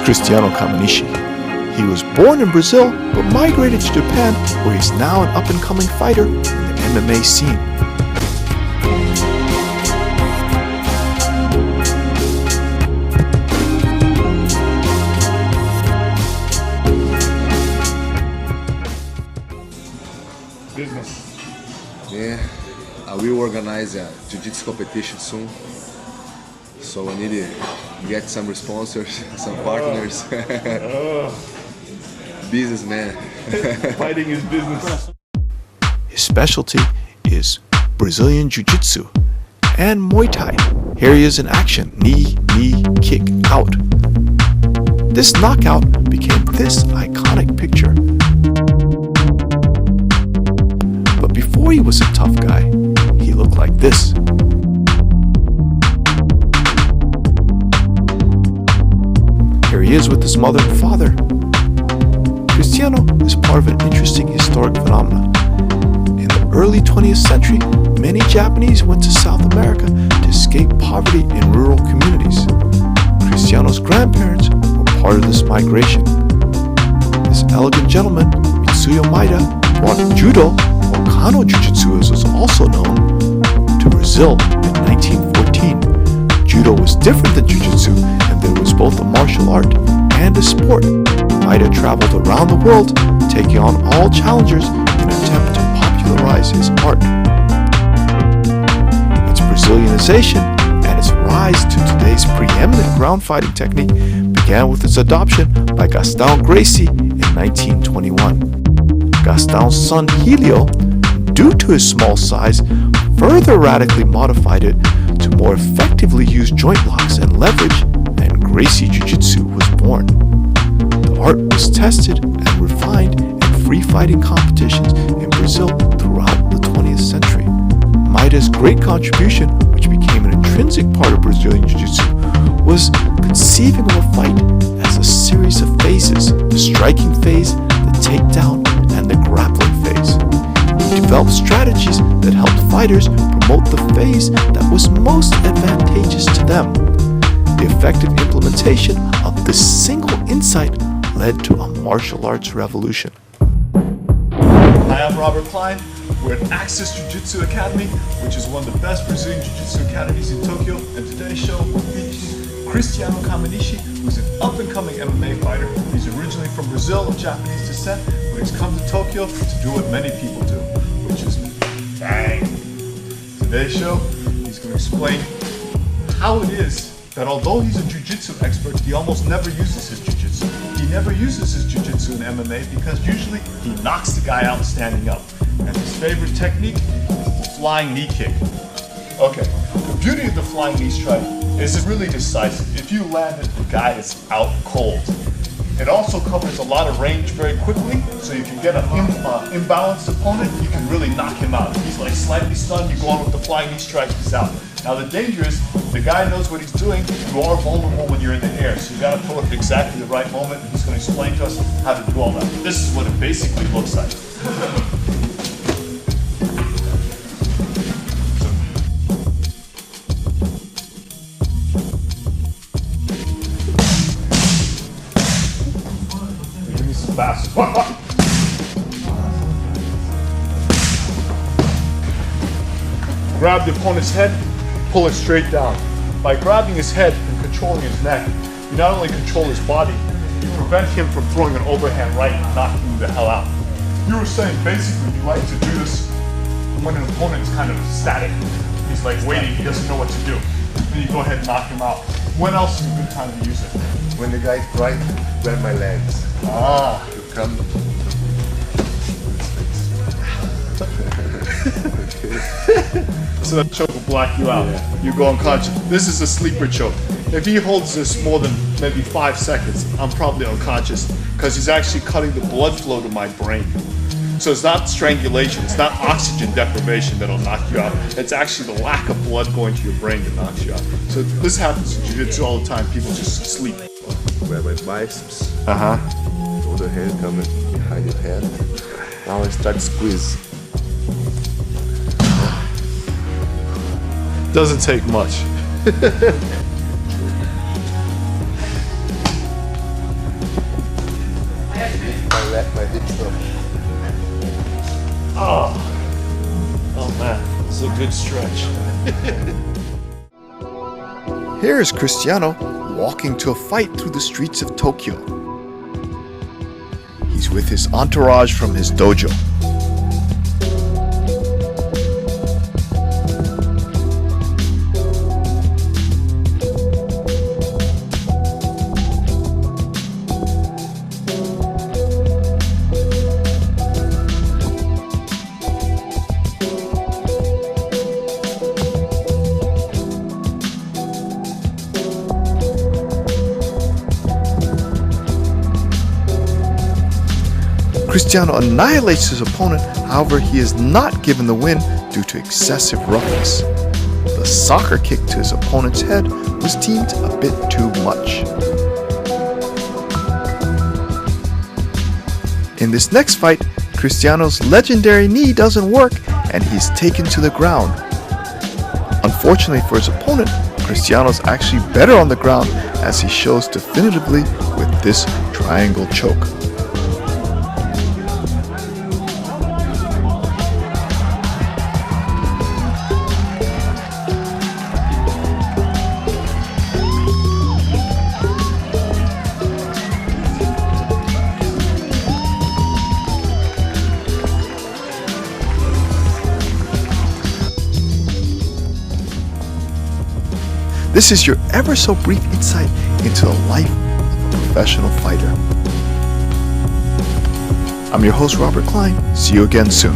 Cristiano. He was born in Brazil but migrated to Japan, where he's now an up-and-coming fighter in the MMA scene. Business. Yeah, I will organize a jiu-jitsu competition soon. So I need to get some sponsors, some partners. Businessman. Fighting is business. His specialty is Brazilian Jiu-Jitsu and Muay Thai. Here he is in action. Knee, kick, out. This knockout became this iconic picture. But before he was a tough guy, he looked like this. Here he is with his mother and father. Cristiano is part of an interesting historic phenomenon. In the early 20th century, many Japanese went to South America to escape poverty in rural communities. Cristiano's grandparents were part of this migration. This elegant gentleman, Mitsuyo Maeda, brought judo, or Kano Jiu-Jitsu as it was also known, to Brazil in 1914. Judo was different than Jiu-Jitsu, and there was both a martial art and a sport. Maeda traveled around the world, taking on all challengers in an attempt to popularize his art. Its Brazilianization and its rise to today's preeminent ground fighting technique began with its adoption by Gastão Gracie in 1921. Gastão's son Helio, due to his small size, further radically modified it to more effectively use joint locks and leverage, and Gracie Jiu-Jitsu was born. The art was tested and refined in free fighting competitions in Brazil throughout the 20th century. Maeda's great contribution, which became an intrinsic part of Brazilian Jiu-Jitsu, was conceiving of a fight as a series of phases: the striking phase, the takedown, and the grappling phase. He developed strategies that helped fighters promote the phase that was most advantageous to them. The effective implementation of this single insight led to a martial arts revolution. Hi, I'm Robert Klein. We're at Access Jiu-Jitsu Academy, which is one of the best Brazilian Jiu-Jitsu academies in Tokyo. And today's show will feature Cristiano, who's an up-and-coming MMA fighter. He's originally from Brazil of Japanese descent, but he's come to Tokyo to do what many people do, which is bang. Today's show, he's going to explain how it is that although he's a jiu-jitsu expert, he almost never uses his jiu-jitsu. He never uses his jiu-jitsu in MMA because usually he knocks the guy out standing up. And his favorite technique is the flying knee kick. Okay, the beauty of the flying knee strike is it's really decisive. If you land it, the guy is out cold. It also covers a lot of range very quickly, so you can get an imbalanced opponent, you can really knock him out. If he's like slightly stunned, you go on with the flying knee strike, he's out. Now the danger is, the guy knows what he's doing, you are vulnerable when you're in the air, so you gotta throw it at exactly the right moment, and he's gonna explain to us how to do all that. This is what it basically looks like. Give me some fast. Grab the opponent's head, pull it straight down. By grabbing his head and controlling his neck, you not only control his body, you prevent him from throwing an overhand right and knocking you the hell out. You were saying basically you like to do this when an opponent's kind of static. He's like waiting, he doesn't know what to do. Then you go ahead and knock him out. When else is a good time to use it? When the guy tries to grab my legs. Ah. You come. So that choke will block you out. Yeah. You go unconscious. This is a sleeper choke. If he holds this more than maybe 5 seconds, I'm probably unconscious because he's actually cutting the blood flow to my brain. So it's not strangulation, it's not oxygen deprivation that'll knock you out. It's actually the lack of blood going to your brain that knocks you out. So this happens in jiu-jitsu all the time. People just sleep. Grab my biceps. Uh-huh. Other hand coming behind your head. Now I start to squeeze. Doesn't take much. big stuff. Oh man, it's a good stretch. Here is Cristiano walking to a fight through the streets of Tokyo. He's with his entourage from his dojo. Cristiano annihilates his opponent, however he is not given the win due to excessive roughness. The soccer kick to his opponent's head was deemed a bit too much. In this next fight, Cristiano's legendary knee doesn't work and he's taken to the ground. Unfortunately for his opponent, Cristiano's actually better on the ground as he shows definitively with this triangle choke. This is your ever so brief insight into the life of a professional fighter. I'm your host, Robert Klein. See you again soon.